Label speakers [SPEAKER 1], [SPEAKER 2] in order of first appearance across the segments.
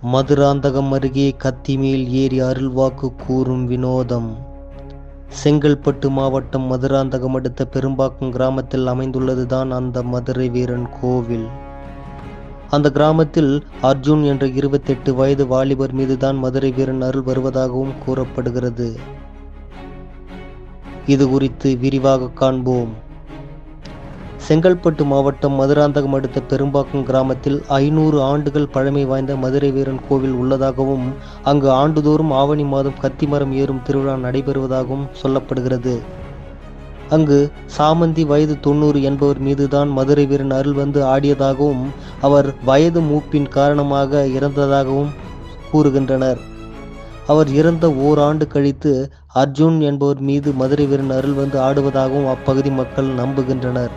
[SPEAKER 1] மதுராந்தகம் அருகே கத்திமேல் ஏறி அருள்வாக்கு கூறும் வினோதம். செங்கல்பட்டு மாவட்டம் மதுராந்தகம் அடுத்த பெரும்பாக்கம் கிராமத்தில் அமைந்துள்ளதுதான் அந்த மதுரை வீரன் கோவில். அந்த கிராமத்தில் அர்ஜுன் என்ற 28 வயது வாலிபர் மீதுதான் மதுரை வீரன் அருள் வருவதாகவும் கூறப்படுகிறது. இது குறித்து விரிவாக காண்போம். செங்கல்பட்டு மாவட்டம் மதுராந்தகம் அடுத்த பெரும்பாக்கம் கிராமத்தில் 500 ஆண்டுகள் பழமை வாய்ந்த மதுரை வீரன் கோவில் உள்ளதாகவும் அங்கு ஆண்டுதோறும் ஆவணி மாதம் கத்திமரம் ஏறும் திருவிழா நடைபெறுவதாகவும் சொல்லப்படுகிறது. அங்கு சாமந்தி வயது 90 என்பவர் மீதுதான் மதுரை வீரன் அருள் வந்து ஆடியதாகவும் அவர் வயது மூப்பின் காரணமாக இறந்ததாகவும் கூறுகின்றனர். அவர் இறந்த ஓராண்டு கழித்து அர்ஜுன் என்பவர் மீது மதுரை வீரன் அருள் வந்து ஆடுவதாகவும் அப்பகுதி மக்கள் நம்புகின்றனர்.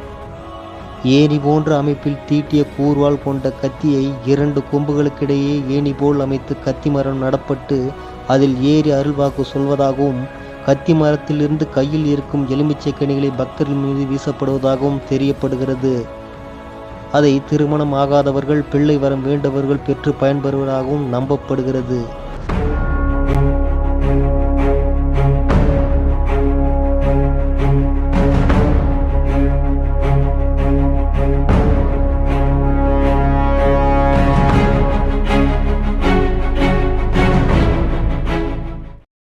[SPEAKER 1] ஏணி போன்ற அமைப்பில் தீட்டிய கூர்வாள் கொண்ட கத்தியை 2 கொம்புகளுக்கிடையே ஏணி போல் அமைத்து கத்திமரம் நடப்பட்டு அதில் ஏறி அருள்வாக்கு சொல்வதாகவும் கத்தி மரத்திலிருந்து கையில் இருக்கும் எலுமிச்சை கனிகளை பக்தர்கள் மீது வீசப்படுவதாகவும் தெரியப்படுகிறது. அதை திருமணம் ஆகாதவர்கள், பிள்ளை வரம் வேண்டவர்கள் பெற்று பயன்பெறுவதாகவும் நம்பப்படுகிறது.